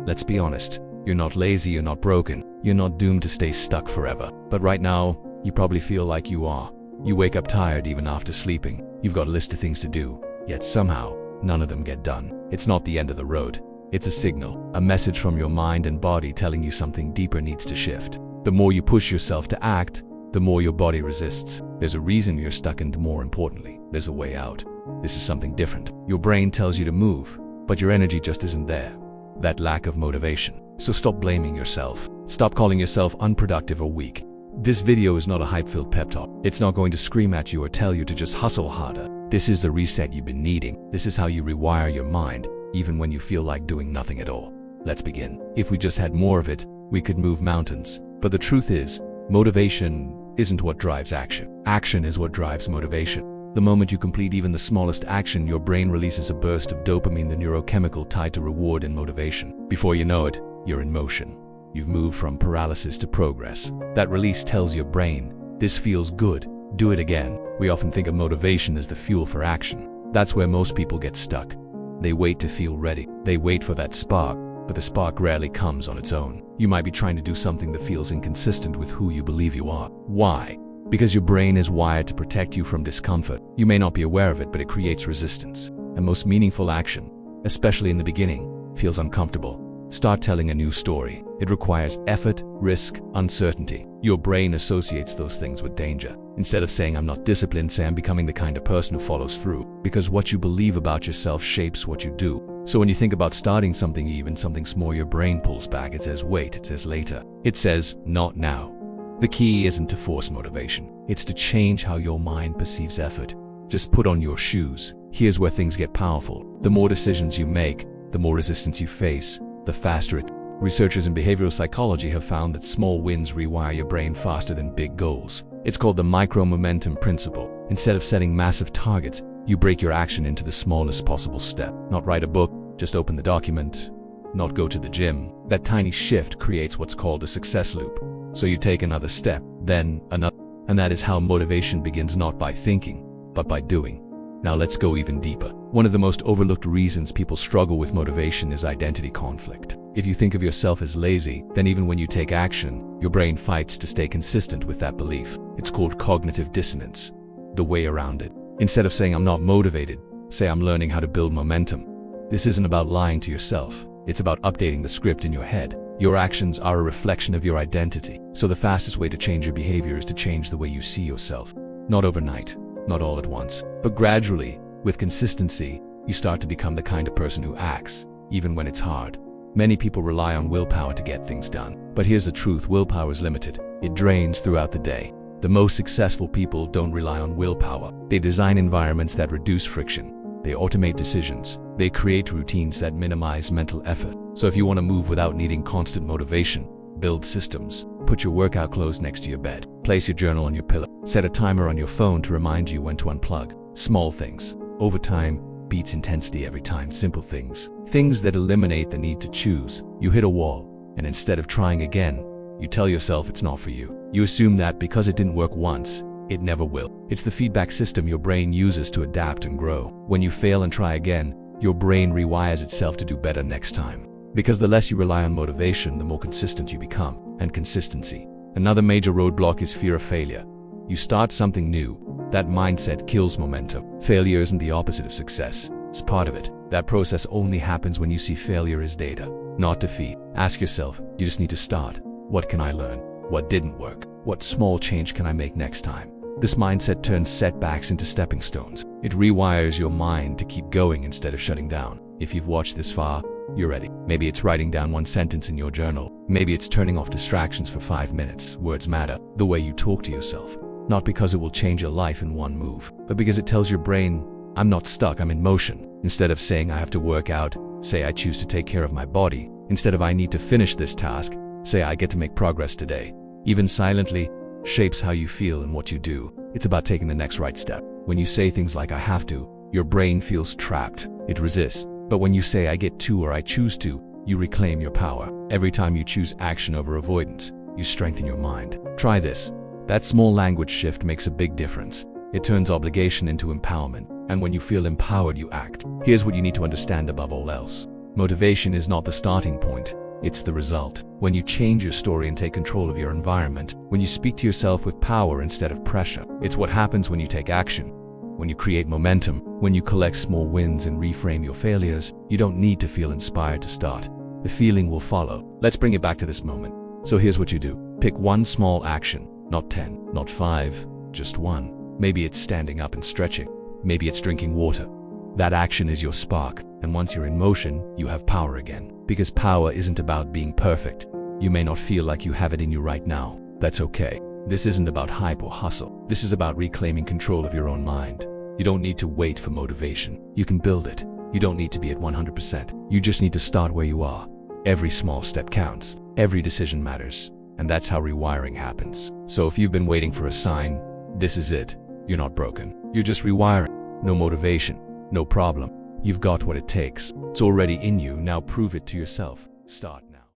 Let's be honest. You're not lazy, you're not broken, you're not doomed to stay stuck forever. But right now, you probably feel like you are. You wake up tired even after sleeping. You've got a list of things to do, yet somehow, none of them get done. It's not the end of the road. It's a signal, a message from your mind and body telling you something deeper needs to shift. The more you push yourself to act, the more your body resists. There's a reason you're stuck, and more importantly, there's a way out. This is something different. Your brain tells you to move, but your energy just isn't there. That lack of motivation. So stop blaming yourself. Stop calling yourself unproductive or weak. This video is not a hype-filled pep talk. It's not going to scream at you or tell you to just hustle harder. This is the reset you've been needing. This is how you rewire your mind, even when you feel like doing nothing at all. Let's begin. If we just had more of it, we could move mountains. But the truth is, motivation isn't what drives action. Action is what drives motivation. The moment you complete even the smallest action, your brain releases a burst of dopamine, the neurochemical tied to reward and motivation. Before you know it, you're in motion. You've moved from paralysis to progress. That release tells your brain, this feels good, do it again. We often think of motivation as the fuel for action. That's where most people get stuck. They wait to feel ready. They wait for that spark, but the spark rarely comes on its own. You might be trying to do something that feels inconsistent with who you believe you are. Why? Because your brain is wired to protect you from discomfort. You may not be aware of it, but it creates resistance. And most meaningful action, especially in the beginning, feels uncomfortable. Start telling a new story. It requires effort, risk, uncertainty. Your brain associates those things with danger. Instead of saying, I'm not disciplined, say, I'm becoming the kind of person who follows through. Because what you believe about yourself shapes what you do. So when you think about starting something, even something small, your brain pulls back. It says, wait, it says later. It says, not now. The key isn't to force motivation. It's to change how your mind perceives effort. Just put on your shoes. Here's where things get powerful. The more decisions you make, the more resistance you face, the faster it. Researchers in behavioral psychology have found that small wins rewire your brain faster than big goals. It's called the micro-momentum principle. Instead of setting massive targets, you break your action into the smallest possible step. Not write a book, just open the document. Not go to the gym. That tiny shift creates what's called a success loop. So you take another step, then another. And that is how motivation begins, not by thinking, but by doing. Now let's go even deeper. One of the most overlooked reasons people struggle with motivation is identity conflict. If you think of yourself as lazy, then even when you take action, your brain fights to stay consistent with that belief. It's called cognitive dissonance. The way around it. Instead of saying I'm not motivated, say I'm learning how to build momentum. This isn't about lying to yourself. It's about updating the script in your head. Your actions are a reflection of your identity. So the fastest way to change your behavior is to change the way you see yourself. Not overnight, not all at once, but gradually, with consistency, you start to become the kind of person who acts, even when it's hard. Many people rely on willpower to get things done. But here's the truth, willpower is limited. It drains throughout the day. The most successful people don't rely on willpower. They design environments that reduce friction. They automate decisions. They create routines that minimize mental effort. So if you want to move without needing constant motivation, build systems. Put your workout clothes next to your bed. Place your journal on your pillow. Set a timer on your phone to remind you when to unplug. Small things. Over time, beats intensity every time. Simple things. Things that eliminate the need to choose. You hit a wall, and instead of trying again, you tell yourself it's not for you. You assume that because it didn't work once, it never will. It's the feedback system your brain uses to adapt and grow. When you fail and try again, your brain rewires itself to do better next time. Because the less you rely on motivation, the more consistent you become. And consistency. Another major roadblock is fear of failure. You start something new. That mindset kills momentum. Failure isn't the opposite of success. It's part of it. That process only happens when you see failure as data, not defeat. Ask yourself, you just need to start. What can I learn? What didn't work? What small change can I make next time? This mindset turns setbacks into stepping stones. It rewires your mind to keep going instead of shutting down. If you've watched this far, you're ready. Maybe it's writing down one sentence in your journal. Maybe it's turning off distractions for 5 minutes. Words matter. The way you talk to yourself. Not because it will change your life in one move, but because it tells your brain, I'm not stuck, I'm in motion. Instead of saying I have to work out, say I choose to take care of my body. Instead of I need to finish this task, say I get to make progress today. Even silently, shapes how you feel and what you do. It's about taking the next right step. When you say things like I have to, your brain feels trapped. It resists. But when you say I get to or I choose to, you reclaim your power. Every time you choose action over avoidance, you strengthen your mind. Try this. That small language shift makes a big difference. It turns obligation into empowerment. And when you feel empowered, you act. Here's what you need to understand above all else. Motivation is not the starting point, it's the result. When you change your story and take control of your environment, when you speak to yourself with power instead of pressure, it's what happens when you take action. When you create momentum, when you collect small wins and reframe your failures, you don't need to feel inspired to start. The feeling will follow. Let's bring it back to this moment. So here's what you do. Pick one small action, not 10, not 5, just one. Maybe it's standing up and stretching. Maybe it's drinking water. That action is your spark, and once you're in motion, you have power again. Because power isn't about being perfect. You may not feel like you have it in you right now. That's okay. This isn't about hype or hustle. This is about reclaiming control of your own mind. You don't need to wait for motivation. You can build it. You don't need to be at 100%. You just need to start where you are. Every small step counts. Every decision matters. And that's how rewiring happens. So if you've been waiting for a sign, this is it. You're not broken. You're just rewiring. No motivation. No problem. You've got what it takes. It's already in you. Now prove it to yourself. Start now.